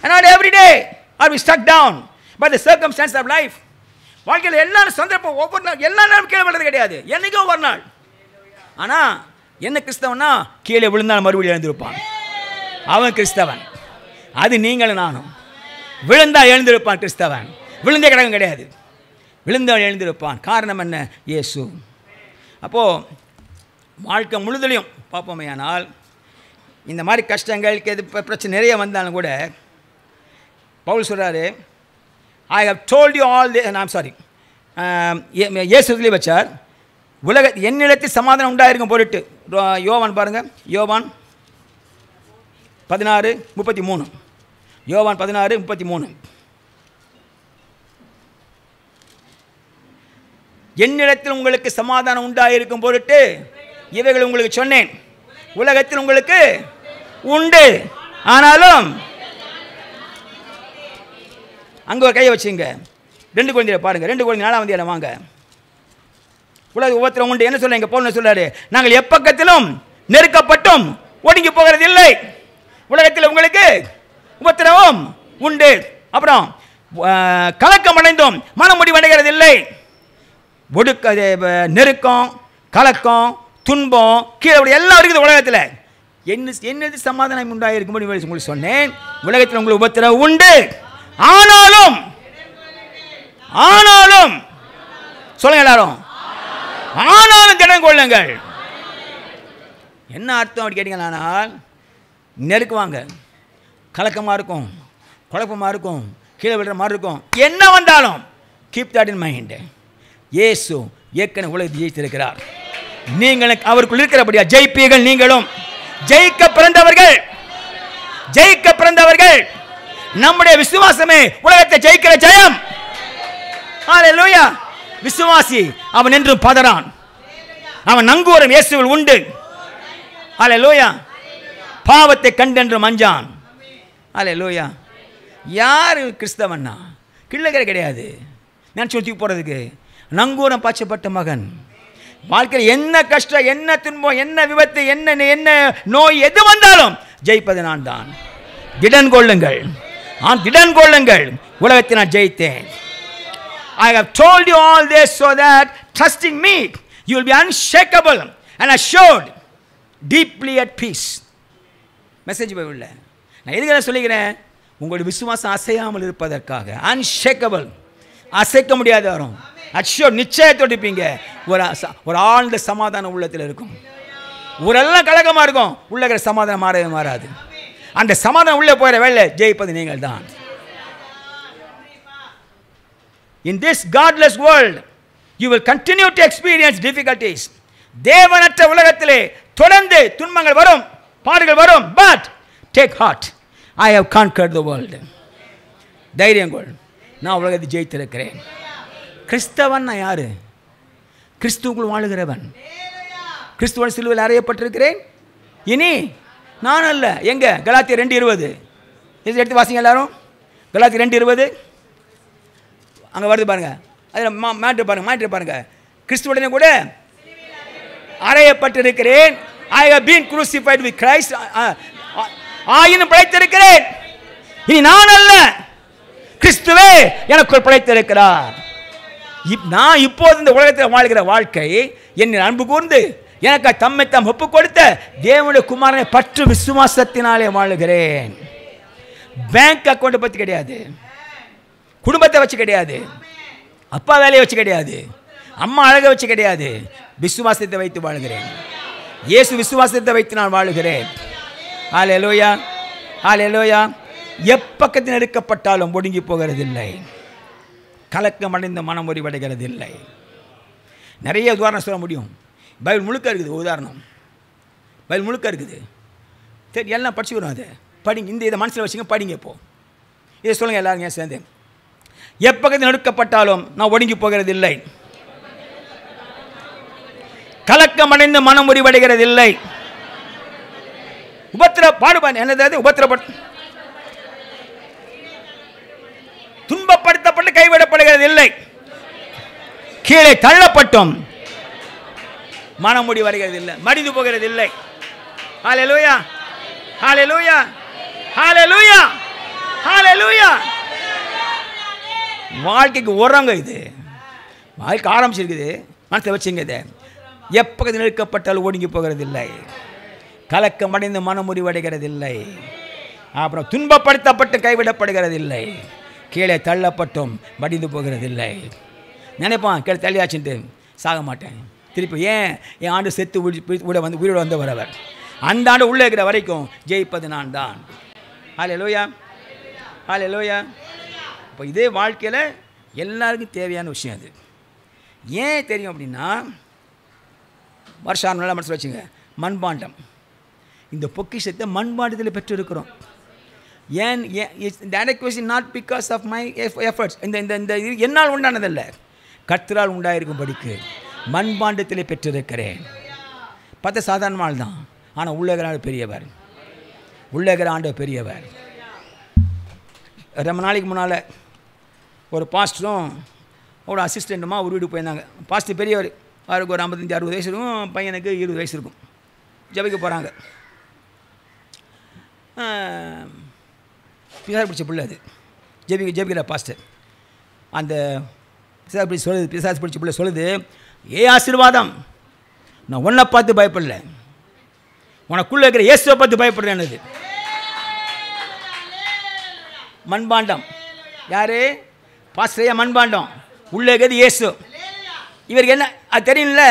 And not every day are we stuck down by the circumstances of life. வாழ்க்கையில் எல்லாரும் சந்தர்ப்பம், ஒவ்வொரு நாள் எல்லா நாளும் கீழே விழுறது கிடையாது, என்னைக்கோ ஒரு நாள். ஆனால் என்ன கிறிஸ்தவனா, கீழே விழுந்தால் மறுபடியும் எழுந்திருப்பான். அவன் கிறிஸ்தவன். அது நீங்களும் நானும். விழுந்தால் எழுந்திருப்பான் கிறிஸ்தவன், விழுந்தே கிடக்கும் கிடையாது, விழுந்தால் எழுந்திருப்பான். காரணம் என்ன? இயேசு. அப்போது வாழ்க்கை முழுதலையும் பார்ப்போமையானால் இந்த மாதிரி கஷ்டங்கள் பிரச்சனை நிறைய வந்தாலும் கூட பவுல் சொல்கிறாரு, I have told you all the, I'm sorry, இயேசு சொல்லி வச்சார், என்னிடத்தில் சமாதானம் உண்டாயிருக்கும் பொருட்டு. யோவான் பாருங்கள், யோவான் 16:33. யோவான் 16:33. என்னிடத்தில் உங்களுக்கு சமாதானம் உண்டாயிருக்கும் பொருட்டு இவைகள் உங்களுக்கு சொன்னேன். உலகத்தில் உங்களுக்கு உண்டு, ஆனாலும் அங்கே ஒரு கையை வச்சுங்க. 2 Corinthians பாருங்க. 2 Corinthians 4 வாங்க. உலக உபத்திரம் உண்டு என்ன சொல்ல இங்கே போன சொல்றாரு, நாங்கள் எப்பக்கத்திலும் நெருக்கப்பட்டும் ஒடுங்கி போகிறது இல்லை. உலகத்தில் உங்களுக்கு உபத்திரவம் உண்டு, அப்புறம் கலக்கம் அடைந்தோம் மனம் முடிவடைகிறது இல்லை. ஒடுக்க நெருக்கம், கலக்கம், துன்பம், கீழே எல்லாம் இருக்குது உலகத்தில். என்னது சமாதானம் உண்டாயிருக்கும் உங்களுக்கு சொன்னேன். உலகத்தில் உங்களுக்கு உபத்திரவம் உண்டு, ஆனாலும் சொல்லுங்க எல்லாரும், ஆனாலும் திடம் கொள்ளுங்கள். என்ன அர்த்தம் அப்படி கேட்டீங்கன்னா, நெருக்குவாங்க, கலக்கமாக இருக்கும், குழப்பமாக இருக்கும், கீழே விடுற மாதிரி இருக்கும். என்ன வந்தாலும் கீப் தட் இன் மைண்ட். இயேசு ஏற்கனவே உலகத்தை ஜெயித்திருக்கிறார். நீங்கள் அவருக்குள் இருக்கிறபடியா ஜெயிப்பீர்கள். நீங்களும் ஜெயிக்க பிறந்தவர்கள். நம்முடைய விசுவாசமே உலகத்தை ஜெயிக்கிற ஜெயம். ஹல்லேலூயா. விசுவாசி அவன் என்றும் பதறான், அவன் நங்கூரம் இயேசுவில் உண்டு. ஹல்லேலூயா. பாவத்தை கண்டென்றும் அஞ்சான். ஹல்லேலூயா. யார் கிறிஸ்தவன்னா கிள்ளகரை கிடையாது. நான் சொல்லி போகிறதுக்கு நங்கூரம் பாய்ச்சப்பட்ட மகன். வாழ்க்கையில் என்ன கஷ்டம், என்ன துன்பம், என்ன விபத்து, என்ன நோய் எது வந்தாலும் ஜெயிப்பது நான் தான். திடன் கொள்ளுங்கள், உலகத்தை நான் ஜெயித்தேன். I have told you all this so that trusting me you will be unshakable and assured, deeply at peace. Message பைபிள்ல நான் எதுக்காக சொல்லிக்கிறேன், உங்களுடைய விசுவாசம் அசையாமல் இருப்பதற்காக. அன்ஷேக்கபிள், அசைக்க முடியாத வரும். அஷ்யூர், நிச்சயத்தோடு இருப்பீங்க. ஒரு ஆழ்ந்த சமாதானம் உள்ளத்தில் இருக்கும். ஊரெல்லாம் கலக்கமாக இருக்கும், உள்ள சமாதானம் மாறவே மாறாது. அந்த சமாதானம் உள்ளே போகிற வேலை ஜெயிப்பது நீங்கள் தான். In this godless world you will continue to experience difficulties. தேவனற்ற உலகத்திலே தொடர்ந்து துன்பங்கள் வரும், பாடுகள் வரும். But take heart, I have conquered the world. தைரியம் கொள், நான் உலகத்தை ஜெயித்திருக்கிறேன். கிறிஸ்தவன் யாரு? கிறிஸ்துவுக்குள் வாழுகிறவன். கிறிஸ்துவின் சிலுவையில் அறையப்பட்டிருக்கிறேன். இனி நான் அல்ல. எங்க? கலாத்தியர் 2:20 எடுத்து வாசிங்க எல்லாரும். கலாத்தியர் 2:20 அங்கே வருது பாருங்க. அதில் மேட்ரு பாருங்க. கிறிஸ்துவுடனே கூட அறையப்பட்டிருக்கிறேன். I have been crucified with Christ. ஆயினும் பிழைத்திருக்கிறேன். இனி நான் அல்ல, கிறிஸ்துவே எனக்குள் பிழைத்திருக்கிறார். நான் இப்போது இந்த உலகத்தில் வாழ்கிற வாழ்க்கை என்னை அன்பு கூர்ந்து எனக்கு தம்மை தாம் ஒப்பு கொடுத்த தேவனுடைய குமாரனை பற்று விசுவாசத்தினாலே வாழுகிறேன். பேங்க் அக்கௌண்ட் பற்றி கிடையாது, குடும்பத்தை வச்சு கிடையாது, அப்பா வேலையை வச்சு கிடையாது, அம்மா அழகை வச்சு கிடையாது. விசுவாசத்தை வைத்து வாழுகிறேன். இயேசு விசுவாசத்தை வைத்து நான் வாழுகிறேன். ஹல்லேலூயா, ஹல்லேலூயா. எப்பக்கத்தில் நெருக்கப்பட்டாலும் ஒடுங்கி போகிறதில்லை, கலக்கம் அடைந்த மனம் முறிவடைகிறதில்லை. நிறைய உதாரணம் சொல்ல முடியும். பைபிள் முழுக்க இருக்குது உதாரணம். பைபிள் முழுக்க இருக்குது. சரி, எல்லாம் படிச்சுக்கிறோம். அதை படிங்க. இதை மனசில் வச்சுங்க, படிங்க. இப்போ இதை சொல்லுங்கள் எல்லாரும் ஏன் சேர்ந்து. எப்பக்கத்தில் நெருக்கப்பட்டாலும் நான் ஒடுங்கி போகிறதில்லை, கலக்கம் அடைந்து மனம் முறிவடைகிறதில்லை. என்னது துன்பப்படுத்தப்பட்டு கைவிடப்படுகிறது இல்லை, கீழே தள்ளப்பட்டும் மனம் முடி வருகிறது இல்லை, மடிந்து போகிறது இல்லை. ஹல்லேலூயா, ஹல்லேலூயா, ஹல்லேலூயா, ஹல்லேலூயா. வாழ்க்கைக்கு உரங்க இது. வாழ்க்கை ஆரம்பிச்சிருக்குது, மனத்தை வச்சுங்க. இதை எப்போ நெருக்கப்பட்டாலும் ஒடுங்கி போகிறதில்லை, கலக்கம் அடைந்து மனம் முறிவடைகிறதில்லை, அப்புறம் துன்பப்படுத்தப்பட்டு கைவிடப்படுகிறதில்லை, கீழே தள்ளப்பட்டும் மடிந்து போகிறதில்லை. நினைப்பான் கீழே தள்ளியாச்சுட்டு சாக மாட்டேன் திருப்பி. ஏன்? என் ஆண்டு செத்து உயிரோடு வந்தவர் அவர். அந்த ஆண்டு உள்ளே இருக்கிற வரைக்கும் ஜெயிப்பது நான் தான். ஹல்லேலூயா, ஹல்லேலூயா. இப்போ இதே வாழ்க்கையில் எல்லாருக்கும் தேவையான விஷயம் அது. ஏன் தெரியும் அப்படின்னா, வருஷம் நல்லா மனசில் வச்சுங்க. மண்பாண்டம் இந்த பொக்கிஷத்தை மண்பாண்டத்தில் பெற்றிருக்கிறோம். ஏன் இந்த adequacy not because of my efforts, இந்த இது என்னால் உண்டானதல்ல, கர்த்தரால் உண்டாயிருக்கும்படிக்கு மண்பாண்டத்தில் பெற்றிருக்கிறேன். பார்த்தா சாதாரண ஆள் தான், ஆனால் உள்ளகிற ஆள் பெரியவர், உள்ளகிற ஆண்டவர் பெரியவர். ரொம்ப நாளைக்கு முன்னால் ஒரு பாஸ்டரும் அவரோட அசிஸ்டண்ட்டுமா ஒரு வீடு போயிருந்தாங்க. பாஸ்டர் பெரியவர், அவருக்கு ஒரு 55-60 வயசு இருக்கும், பையனுக்கு 20 வயசு இருக்கும். ஜபிக்க போகிறாங்க. பிசாசு பிடிச்ச பிள்ளை அது, ஜெபிக்கிற பாஸ்டர். அந்த பிசாசு பிடிச்ச பிள்ளை சொல்லுது, ஏ ஆசீர்வாதம், நான் உன்னை பார்த்து பயப்படல, உனக்குள்ளே இருக்கிற இயேசுவை பார்த்து பயப்படுறேன். மண்பாண்டம் யாரு? பாஸ்டரையா மண்பாண்டம், உள்ளே இருக்கிறது இயேசு. இவருக்கு என்ன அது தெரியும்ல,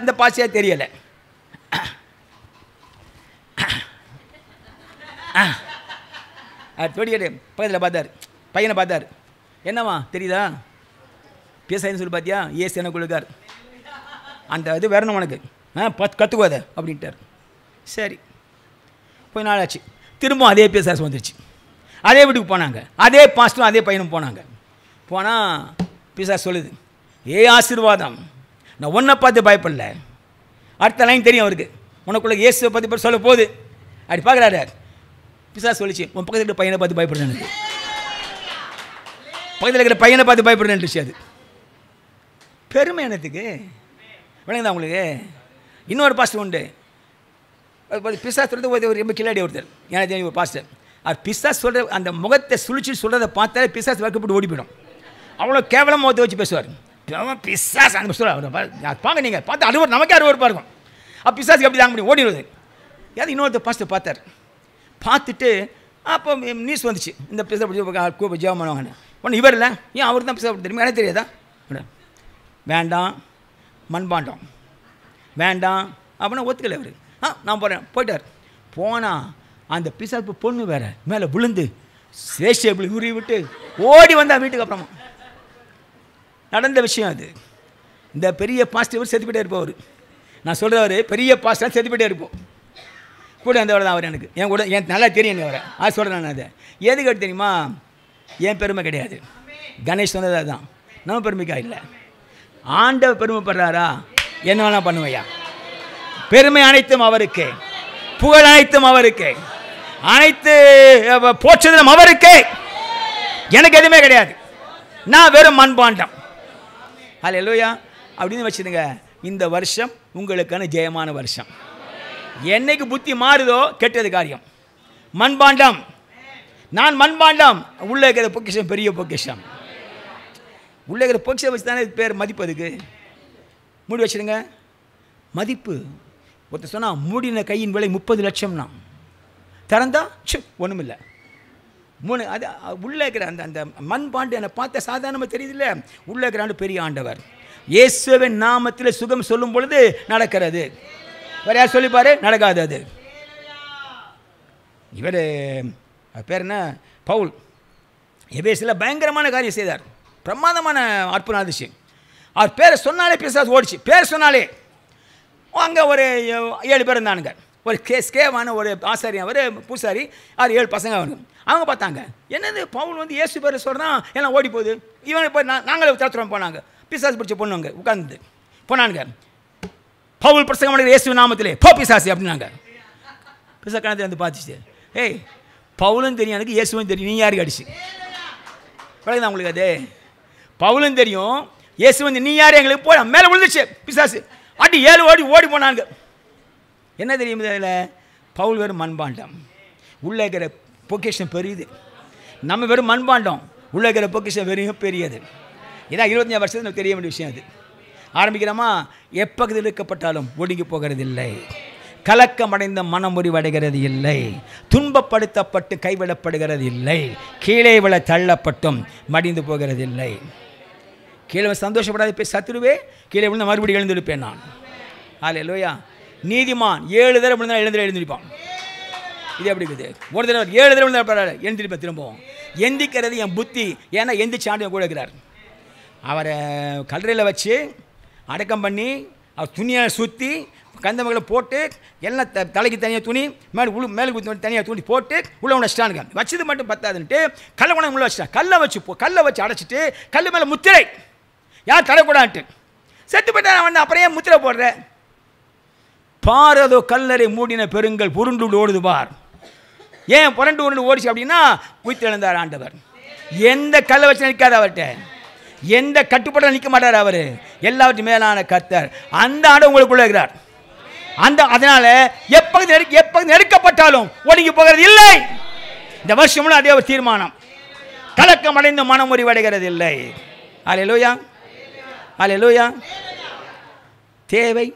இந்த பாஸ்டரையா தெரியலை. தொடிக்கிட்டு பக்கத்தில் பார்த்தார், பையனை பார்த்தார். என்னவா தெரியுதா? பேசாயின்னு சொல்லி பார்த்தியா? ஏசு எனக்கு கொடுக்கார், அந்த இது வரணும் உனக்கு, கற்றுக்கோத அப்படின்ட்டார். சரி, கொஞ்ச நாள் ஆச்சு, திரும்ப அதே பேசாசு வந்துருச்சு. அதே வீட்டுக்கு போனாங்க, அதே பாஸ்டரும் அதே பையனும் போனாங்க. போனால் பிசாசு சொல்லுது, ஏ ஆசீர்வாதம், நான் உன்னை பார்த்து பயப்படல. அடுத்த லைன் தெரியும் அவருக்கு, உனக்குள்ள இயேசுவை பார்த்து சொல்ல போகுது. அப்படி பார்க்குறாரு. பிசாசு சொல்லிச்சு, உன் பக்கத்தில் இருக்கிற பையனை பார்த்து பயப்படுறேன், பக்கத்தில் இருக்கிற பையனை பார்த்து பயப்படுறேன்னுச்சு. அது பெருமை என்னத்துக்கு? விளங்குதா உங்களுக்கு? இன்னொரு பாஸ்டர் உண்டு, பிசாசு சொல்கிறது ஒரு ரொம்ப கில்லாடி ஒருத்தர், எனக்கு தெரியும் ஒரு பாஸ்டர். அது பிசாசு சொல்கிற அந்த முகத்தை சுழிச்சு சொல்கிறத பார்த்தாலே பிசாசு வைக்கப்பட்டு ஓடி போயிடும். அவ்வளோ கேவலம் முகத்தை வச்சு பேசுவார். பிசாசு அனுப்ப சொல்ல பாங்க, நீங்கள் பார்த்து அறுவர் நமக்கே அறுவறுப்பாக இருக்கும். பிசாசுக்கு எப்படி தாங்க முடியும், ஓடிடுவது. ஏதாவது இன்னொருத்தர் பாஸ்டர் பார்த்தார். பார்த்துட்டு அப்போ நியூஸ் வந்துச்சு, இந்த பிசா பிடிச்சி ஜெபம் பண்ணுவாங்கன்னு. ஒன்று இவர் இல்லை, ஏன் அவர் தான் பிசா தெரியுமா, எனக்கு தெரியாதா? வேண்டாம் மண்பாண்டம் வேண்டாம் அப்படின்னா ஒத்துக்கலை அவர். நான் போகிறேன், போயிட்டார். போனால் அந்த பிசாசு பொண்ணு வேறு மேலே விழுந்து சேஷேபிள் உருவி விட்டு ஓடி வந்தால் வீட்டுக்கு. அப்புறமா நடந்த விஷயம் அது. இந்த பெரிய பாஸ்டர் செத்துக்கிட்டே இருப்பவர், நான் சொல்கிறவர் பெரிய பாஸ்டர் செத்துக்கிட்டே இருப்போம். கூட அந்த தான் அவர் எனக்கு, என் கூட எனக்கு நல்லா தெரியும் அவரை. அது சொல்கிறேன் நான். அதை எதுக்கு தெரியுமா? என் பெருமை கிடையாது, கணேஷ் சொன்னதாக தான். நம்ம பெருமைக்கா இல்லை, ஆண்டவர் பெருமைப்படுறாரா, என்ன வேணா பண்ணுவையா. பெருமை அனைத்தும் அவருக்கு, புகழ் அனைத்தும் அவருக்கு, அனைத்து போற்றுதலும் அவருக்கு. எனக்கு எதுவுமே கிடையாது, நான் வெறும் மண்பாண்டம். அல்லேலூயா அப்படின்னு வச்சுடுங்க. இந்த வருஷம் உங்களுக்கான ஜெயமான வருஷம். என்னைக்கு புத்தி மாறுதோ கெட்டது காரியம். மண்பாண்டம், நான் மண்பாண்டம். உள்ளே இருக்கிற பொக்கிஷம் பெரிய பொக்கிஷம். உள்ளே இருக்கிற பொக்கிஷம் வச்சு தானே பேர் மதிப்பு. அதுக்கு மூடி வச்சுடுங்க. மதிப்பு ஒருத்தர் சொன்னால் மூடின கையின் விலை 30 லட்சம்னா, திறந்தா ஒன்றும் இல்லை. அது உள்ளே இருக்கிற அந்த அந்த மண்பாண்டு என்னை பார்த்த சாதாரணமாக தெரியுதுல்ல. உள்ளே இருக்கிற ஆண்டு பெரிய ஆண்டவர். இயேசுவின் நாமத்தில் சுகம் சொல்லும் பொழுது நடக்கிறது. வேறு யார் சொல்லிப்பாரு, நடக்காது. அது இவர் பேர் என்ன, பவுல். எபேசில் பயங்கரமான காரியம் செய்தார், பிரமாதமான அற்புதம் அதிசயம். அவர் பேரை சொன்னாலே பிசாசு ஓடிச்சு. பேர் சொன்னாலே அங்கே ஒரு 7 பேர் இருந்தானுங்க. ஒரு ஸ்கேவான ஒரு ஆசாரி, அவர் பூசாரி, 7 பசங்க அவனுங்க. அவங்க பார்த்தாங்க, என்னது பவுல் வந்து இயேசு பேர் சொல்கிறான், எல்லாம் ஓடி போகுது. இவனை போய் நாங்களே தத்துறோம் போனாங்க. பிசாசு பிடிச்ச பொண்ணுங்க உட்காந்து போனானுங்க. பவுல் பிரசங்கம் பண்ணுற இயேசு நாமத்திலே போ பிசாசு அப்படின்னாங்க. பிசா கணத்தில் வந்து பார்த்துச்சு, ஏய் பவுலும் தெரியும் எனக்கு, இயேசுவும் தெரியும், நீ யாருக்கு அடிச்சு விளக்குதான் உங்களுக்கு? அது பவுலும் தெரியும், இயேசு வந்து நீ யார் எங்களுக்கு போய் மேலே விழுந்துச்சு பிசாசு. அடி 7 ஓடி போனாங்க. என்ன தெரியும் இதில்? பவுல் வெறும் மண்பாண்டம், உள்ளே இருக்கிற பொக்கிஷம் பெரியது. நம்ம வெறும் மண்பாண்டம், உள்ளே இருக்கிற பொக்கிஷம் வெறும் பெரியது. இதான் 25 வருஷத்துக்கு நமக்கு தெரிய வேண்டிய விஷயம். அது ஆரம்பிக்கிறோமா, எப்பகுதியில் இருக்கப்பட்டாலும் ஒடுங்கி போகிறது இல்லை, கலக்கமடைந்த மனம் முறிவடைகிறது இல்லை, துன்பப்படுத்தப்பட்டு கைவிடப்படுகிறது இல்லை, கீழே விழ தள்ளப்பட்டும் மடிந்து போகிறது இல்லை. கீழே சந்தோஷப்படாத போய் சத்துருவே, கீழே விழுந்த மறுபடியும் எழுந்திருப்பேன் நான். அல்லேலூயா. நீதிமான் 7 தடவை விழுந்தா எழுந்திருப்பான். இது எப்படி இருக்குது? ஒரு தடவை 7 தடவை விழுந்தா எழுந்திருப்பேன் திரும்பவும். எந்திக்கிறது என் புத்தி, ஏன்னா எந்திரிச்சு ஆண்டு கூட இருக்கிறார். அவரை கல்லறையில் வச்சு அடக்கம் பண்ணி அவர் துணியை சுற்றி கந்தமகளை போட்டு எல்லாம் தலைக்கு தனியாக துணி மேலுக்கு தனியாக துணி போட்டு உள்ளே ஒன்று வச்சிட்டானுங்க. வச்சது மட்டும் பத்தாதுன்ட்டு கல்லை கொண்டு உள்ள வச்சிட்டான். கல்லை வச்சு அடைச்சிட்டு கல் மேலே முத்திரை, யார் தரக்கூடான்ட்டு. செத்து போயிட்டான் அவன். அப்புறம் ஏன் முத்திரை போடுற? பாரதோ கல்லறை மூடின பெருங்கள் புருண்டு ஓடுது பார். ஏன் புரண்டு உருண்டு ஓடிச்சு அப்படின்னா உயிர்த்து எழுந்தார் ஆண்டவர். எந்த கல்லை வச்சு நிற்காத அவர்கிட்ட, எந்த கட்டுப்பாடு நிற்க மாட்டார் அவர். எல்லாவற்றையும் மேலான கர்த்தர் அந்த ஆண்டு உங்களுக்குள்ள இருக்கிறார். அதனால எப்ப நெருக்கப்பட்டாலும் ஒடுங்கி போகிறது இல்லை. இந்த வருஷமும் அதே ஒரு தீர்மானம். கலக்கம் அடைந்து மனம் முறிவடைகிறது இல்லை. அல்லேலூயா, அல்லேலூயா. தேவை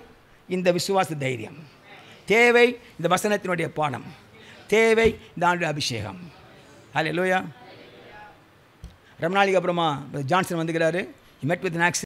இந்த விசுவாச தைரியம், தேவை இந்த வசனத்தினுடைய பாடம், தேவை இந்த ஆண்டு அபிஷேகம். அல்லேலூயா. ரொம்ப நாளைக்கு அப்புறமா Johnson வந்துக்கிறாரு. He met with an accident.